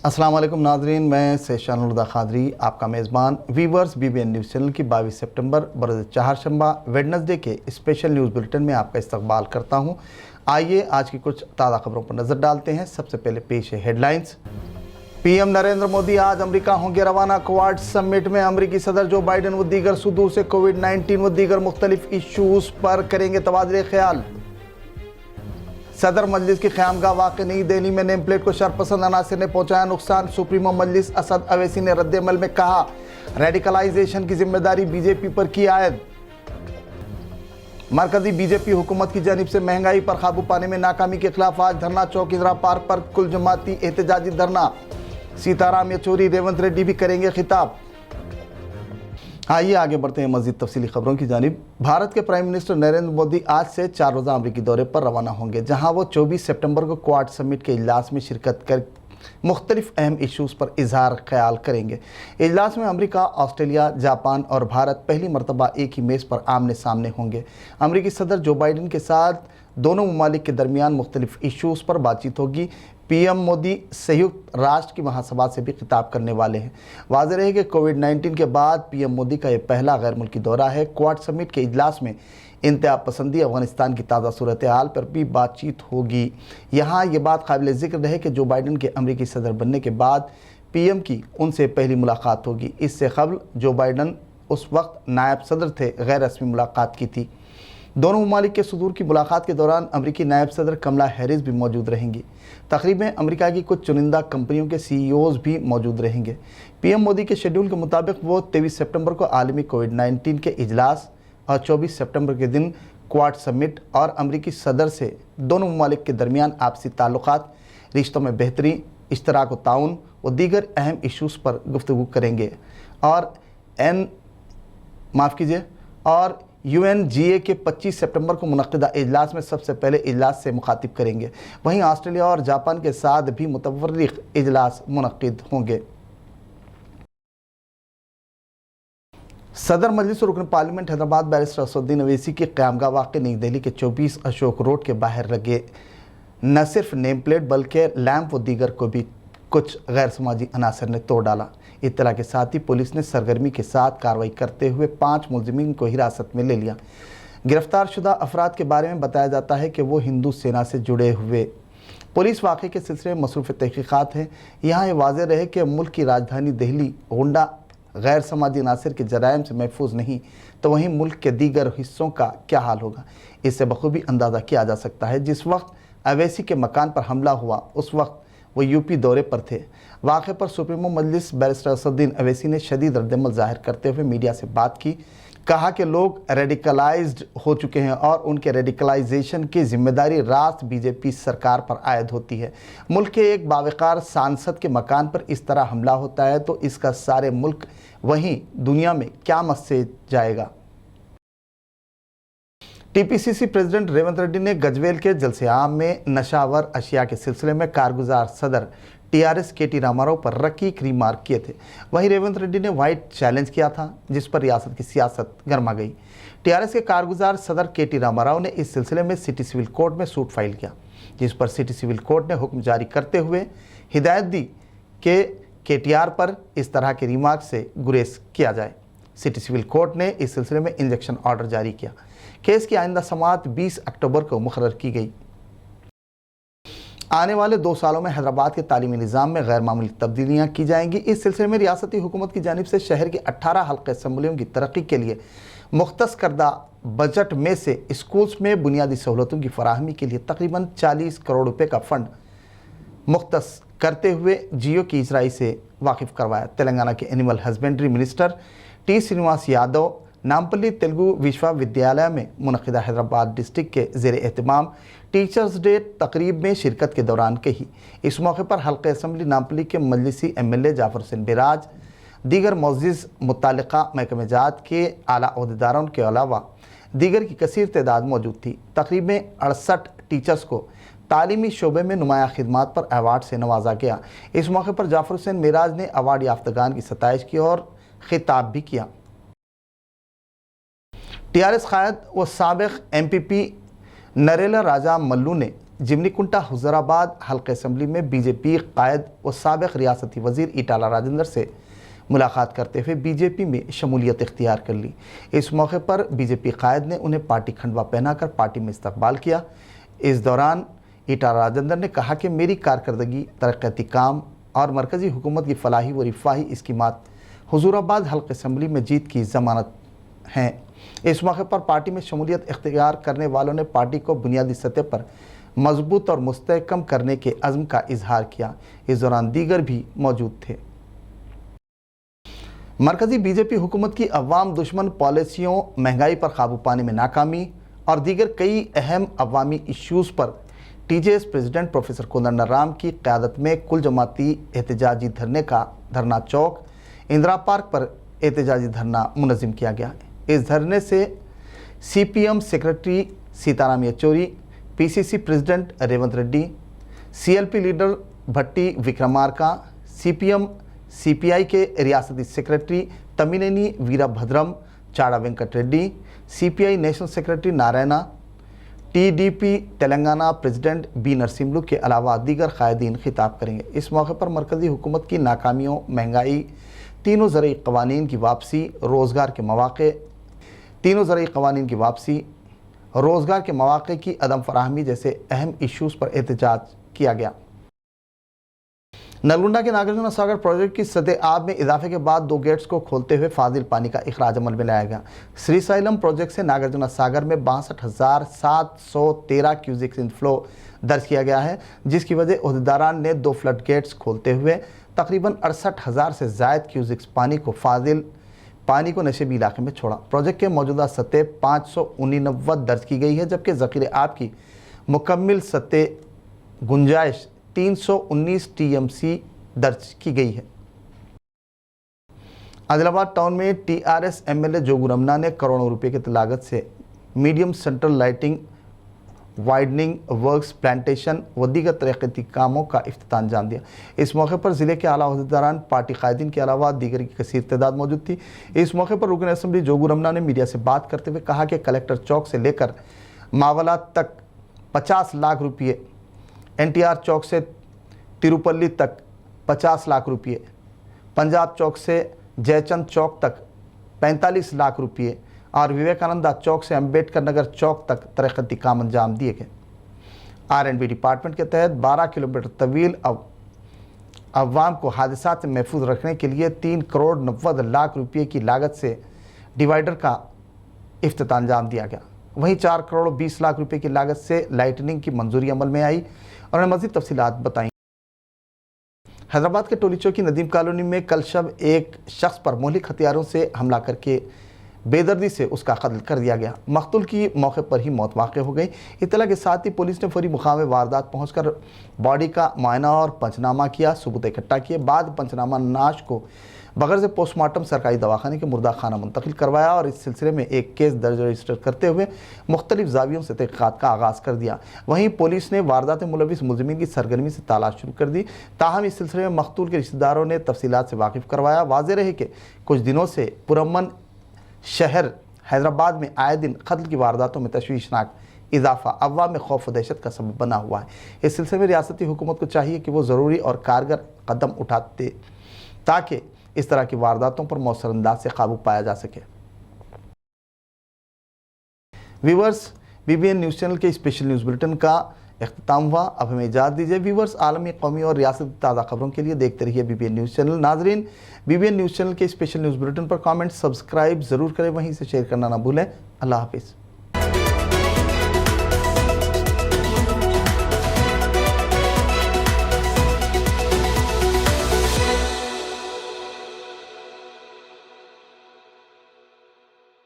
अस्सलाम वालेकुम नाज़रीन, मैं सेशान उर्दा खादरी आपका मेज़बान वीवर्स BBN न्यूज़ चैनल की 22 सितंबर बरोज़ चाहरशंबा वेडनेसडे के स्पेशल न्यूज़ बुलेटिन में आपका इस्तकबाल करता हूं। आइए आज की कुछ ताज़ा खबरों पर नज़र डालते हैं। सबसे पहले पेश है हेडलाइंस। PM नरेंद्र मोदी आज अमेरिका होंगे रवाना। क्वाड समिट में अमेरिकी सदर जो बाइडन व दीगर सदूर से कोविड-19 व दीगर मुख्तलिफ इशूज़ पर करेंगे तबादले ख्याल। सदर मजलिस की क़यामगाह वाक़ नई दिल्ली में नेम प्लेट को शरपसंद अनासर ने पहुंचाया नुकसान। सुप्रीमो मजलिस असद अवैसी ने रद्द-ए-अमल में कहा रेडिकलाइजेशन की जिम्मेदारी बीजेपी पर की आयद। मरकजी बीजेपी हुकूमत की जानिब से महंगाई पर काबू पाने में नाकामी के खिलाफ आज धरना चौक इंदिरा पार्क पर कुल जमाती एहतजाजी धरना। सीताराम येचूरी रेवंत रेड्डी भी करेंगे खिताब। आइए आगे बढ़ते हैं मज़ीद तफसीली खबरों की जानिब। भारत के प्राइम मिनिस्टर नरेंद्र मोदी आज से 4 रोज़ा अमरीकी दौरे पर रवाना होंगे, जहां वो 24 सितंबर को क्वाड समिट के इजलास में शिरकत कर मुख्तलिफ अहम इशूज़ पर इजहार ख्याल करेंगे। इजलास में अमेरिका, ऑस्ट्रेलिया, जापान और भारत पहली मरतबा एक ही मेज़ पर आमने सामने होंगे। अमेरिकी सदर जो बाइडन के साथ दोनों ममालिक के दरमियान मुख्तलिफ इशूज़ पर बातचीत होगी। PM मोदी संयुक्त राष्ट्र की महासभा से भी खिताब करने वाले हैं। वाज़ेह रहे कि कोविड-19 के बाद PM मोदी का यह पहला गैर मुल्की दौरा है। क्वाड समिट के इजलास में इंतहा पसंदी, अफगानिस्तान की ताज़ा सूरत हाल पर भी बातचीत होगी। यहाँ ये बात काबिल ज़िक्र है कि जो बाइडन के अमरीकी सदर बनने के बाद PM की उनसे पहली मुलाकात होगी। इससे कबल जो बाइडन उस वक्त नायब सदर थे, गैर रस्मी मुलाकात की थी। दोनों ममालिक के सदूर की मुलाकात के दौरान अमरीकी नायब सदर कमला हैरिस भी मौजूद रहेंगी। तकरीब में अमेरिका की कुछ चुनिंदा कंपनियों के CEOs भी मौजूद रहेंगे। PM मोदी के शेड्यूल के मुताबिक वो 23 सितंबर को आलमी कोविड-19 के इजलास और 24 सितंबर के दिन क्वाड समिट और अमरीकी सदर से दोनों ममालिक के दरमियान आपसी ताल्लुकात, रिश्तों में बेहतरी, इश्तराक व ताउन व दीगर अहम इशूज़ पर गुफ्तगू करेंगे और UNGA के 25 सितंबर को मुनक़िदा इजलास में सबसे पहले इजलास से मुखातिब करेंगे। वहीं ऑस्ट्रेलिया और जापान के साथ भी मुतवर्रिक़ इजलास मुनक़िद होंगे। सदर मजलिस रुकन पार्लियामेंट हैदराबाद बैरिस्टर असदुद्दीन अवैसी की क़यामगाह वाक़ नई दिल्ली के 24 अशोक रोड के बाहर लगे न सिर्फ नेम प्लेट बल्कि लैंप व दीगर को भी कुछ गैर समाजी अनासर ने तोड़ डाला। इत्तला के साथ ही पुलिस ने सरगर्मी के साथ कार्रवाई करते हुए 5 मुलजिमीन को हिरासत में ले लिया। गिरफ्तार शुदा अफराद के बारे में बताया जाता है कि वो हिंदू सेना से जुड़े हुए। पुलिस वाक़े के सिलसिले में मसरूफ़ तहक़ीक़ात है। यहाँ ये वाज़ेह रहे कि मुल्क की राजधानी दिल्ली गुंडा गैर समाजी अनासर के जराइम से महफूज नहीं, तो वहीं मुल्क के दीगर हिस्सों का क्या हाल होगा, इससे बखूबी अंदाज़ा किया जा सकता है। जिस वक्त अवैसी के मकान पर हमला हुआ उस वक्त वो UP दौरे पर थे। वाक़े पर सुप्रीमो मजलिस बैरिस्टर असदुद्दीन अवैसी ने शदीद रद्द-ए-अमल ज़ाहिर करते हुए मीडिया से बात की। कहा कि लोग रेडिकलाइज्ड हो चुके हैं और उनके रेडिकलाइजेशन की जिम्मेदारी रास्त BJP सरकार पर आयद होती है। मुल्क के एक बावकार सांसद के मकान पर इस तरह हमला होता है तो इसका सारे मुल्क वहीं दुनिया में क्या मैसेज जाएगा। TPCC प्रेसिडेंट रेवंत रेड्डी ने गजवेल के जलसे आम में नशावर अशिया के सिलसिले में कारगुजार सदर TRS KT रामाराव पर रकीक रिमार्क किए थे। वहीं रेवंत रेड्डी ने वाइट चैलेंज किया था, जिस पर रियासत की सियासत गर्मा गई। TRS के कारगुजार सदर KT रामाराव ने इस सिलसिले में सिटी सिविल कोर्ट में सूट फाइल किया, जिस पर सिटी सिविल कोर्ट ने हुक्म जारी करते हुए हिदायत दी कि KTR पर इस तरह के रिमार्क से गुरेज किया जाए। सिटी सिविल कोर्ट ने इस सिलसिले में इंजेक्शन ऑर्डर जारी किया। केस की आइंदा समाअत 20 अक्टूबर को मुकर्रर की गई। आने वाले 2 सालों में हैदराबाद के तालीमी निज़ाम में गैर मामूली तब्दीलियाँ की जाएंगी। इस सिलसिले में रियासती हुकूमत की जानिब से शहर के 18 हल्के असम्बलियों की तरक्की के लिए मुख्तस करदा बजट में से स्कूल्स में बुनियादी सहूलतों की फराहमी के लिए तकरीबन 40 करोड़ रुपये का फंड मुख्तस करते हुए जियो की इजराई से वाकिफ़ करवाया। तेलंगाना के animal husbandry minister T Srinivas Yadav Nampally Telugu विश्वविद्यालय में मुनक़िदा हैदराबाद डिस्ट्रिक्ट के ज़ेर एहतमाम टीचर्स डे तकरीब में शिरकत के दौरान कही। इस मौके पर हल्क़े असम्बली नामपल्ली के मजलिसी MLA जाफ़र हुसैन बिराज, दीगर मोअज़्ज़िज़ मुत्तल्लिक़ा महकमे जात के आला ओहदेदारों के अलावा दीगर की कसीर तादाद मौजूद थी। तकरीब में 68 टीचर्स को तालीमी शोबे में नुमाया खिदमात पर अवार्ड से नवाजा गया। इस मौके पर जाफ़र हुसैन मिराज ने अवार्ड याफ्तगान की सताइश की और खिताब भी किया। TRS कायद व साबिक़ MPP नरेला राजा मल्लू ने जिमनी कुंटा हुजूराबाद हल्का असम्बली में बीजेपी कायद व साबिक रियासती वजीर इटाला राजेंद्र से मुलाकात करते हुए बीजेपी में शमूलियत इख्तियार कर ली। इस मौके पर बीजेपी कायद ने उन्हें पार्टी खंडवा पहनाकर पार्टी में इस्तकबाल किया। इस दौरान इटाला राजेंद्र ने कहा कि मेरी कारकर्दगी, तरक्याती काम और मरकज़ी हुकूमत की फलाही व रिफाही स्कीमात हुजूराबाद हल्का असम्बली में जीत की ज़मानत हैं। इस मौके पर पार्टी में शमूलियत इख्तियार करने वालों ने पार्टी को बुनियादी सतह पर मजबूत और मुस्तहकम करने के अज़्म का इजहार किया। इस दौरान दीगर भी मौजूद थे। मरकज़ी बीजेपी हुकूमत की अवाम दुश्मन पॉलिसियों, महंगाई पर काबू पाने में नाकामी और दीगर कई अहम अवामी इश्यूज़ पर TJS प्रेसिडेंट प्रोफेसर कोदंडराम की क़यादत में कुल जमाती एहतजाजी धरना चौक इंदिरा पार्क पर एहतजाजी धरना मुनज़्ज़म किया गया। इस धरने से CPM secretary Sitaram Yechury, PCC president Revanth Reddy, CLP leader Bhatti Vikramarka, CPM CPI के रियासती secretary Tammineni Veerabhadram Chada Venkat Reddy, CPI national secretary Narayana, TDP Telangana president B Narsimlu के अलावा दीगर कायदीन खिताब करेंगे। इस मौके पर मरकज़ी हुकूमत की नाकामियों, महंगाई, तीनों ज़रई क़वानीन की वापसी, रोज़गार के मौक़े की अदम फराहमी जैसे अहम इश्यूज़ पर एहतजाज किया गया। नलगुंडा के नागार्जुन सागर प्रोजेक्ट की सतह आब में इजाफे के बाद 2 गेट्स को खोलते हुए फाजिल पानी का इखराज अमल में लाया गया। श्रीशैलम प्रोजेक्ट से नागार्जुन सागर में 62,713 क्यूसिक इनफ्लो दर्ज किया गया है, जिसकी वजह अहदेदारान ने 2 फ्लड गेट्स खोलते हुए तकरीबन 68,000 से ज़ायद क्यूसिक पानी को नशेबी इलाके में छोड़ा। प्रोजेक्ट के मौजूदा सतह 589 दर्ज की गई है, जबकि ज़ख़ीरे आब की मुकम्मल सतह गुंजाइश 319 TMC दर्ज की गई है। आदिलाबाद टाउन में TRS MLA जोगू रमना ने करोड़ों रुपए की लागत से medium central lighting, widening works, plantation व दीगर तरक्याती कामों का इफ्तिताम अंजाम दिया। इस मौके पर ज़िले के आला अहदेदारान, पार्टी कायदीन के अलावा दीगर की कसीर तादाद मौजूद थी। इस मौके पर रुकन असम्बली जोगू रमना ने मीडिया से बात करते हुए कहा कि कलेक्टर चौक से लेकर मावला तक 50 लाख रुपये, NTR चौक से तिरुपल्ली तक 50 लाख रुपये, पंजाब चौक से जयचंद चौक तक 45 लाख रुपये और विवेकानंदा चौक से अम्बेडकर नगर चौक तक तरक्याती काम अंजाम दिए गए। R&B डिपार्टमेंट के तहत 12 किलोमीटर तवील अवाम को हादसात से महफूज रखने के लिए 3 करोड़ 90 लाख रुपये की लागत से डिवाइडर का इफ्तिताम अंजाम दिया गया। वहीं 4 करोड़ 20 लाख रुपये की लागत से लाइटनिंग की मंजूरी अमल में आई और मज़ीद तफसीलात बताई। हैदराबाद के टोली चौकी नदीम कॉलोनी में कल शब एक शख्स पर मौलिक हथियारों से हमला करके बेदर्दी से उसका कत्ल कर दिया गया। मकतूल की मौके पर ही मौत वाक़ हो गई। इत्तला के साथ ही पुलिस ने फौरी मुकाम वारदात पहुंचकर बॉडी का मुआयना और पंचनामा किया, सबूत इकट्ठा किए। बाद पंचनामा नाश को बगैर से पोस्टमार्टम सरकारी दवाखाने के मुर्दा खाना मुंतकिल करवाया और इस सिलसिले में एक केस दर्ज रजिस्टर करते हुए मुख्तलिफ जावियों से तहक़ीक़ात का आगाज़ कर दिया। वहीं पुलिस ने वारदात में मुलविस मुलज़िमीन की सरगर्मी से तलाश शुरू कर दी। ताहम इस सिलसिले में मकतूल के रिश्तेदारों ने तफसीलात से वाकिफ़ करवाया। वाज़ेह रहे कि कुछ दिनों से पुरअमन शहर हैदराबाद में आए दिन कत्ल की वारदातों में तशवीशनाक इजाफा अवाम में खौफ व दहशत का सबब बना हुआ है। इस सिलसिले में रियासती हुकूमत को चाहिए कि वो ज़रूरी और कारगर कदम उठाते ताकि इस तरह की वारदातों पर मौसर अंदाज से काबू पाया जा सके। व्यूवर्स, BBN न्यूज़ चैनल के स्पेशल न्यूज़ बुलेटिन का इख्तिताम हुआ। अब हमें इजाज़त दीजिए। व्यूवर्स, आलमी, कौमी और रियासती ताज़ा खबरों के लिए देखते रहिए BBN न्यूज़ चैनल। नाजरीन, BBN न्यूज़ चैनल के स्पेशल न्यूज़ बुलेटिन पर कमेंट, सब्सक्राइब ज़रूर करें, वहीं से शेयर करना ना भूलें। अल्लाह हाफिज़।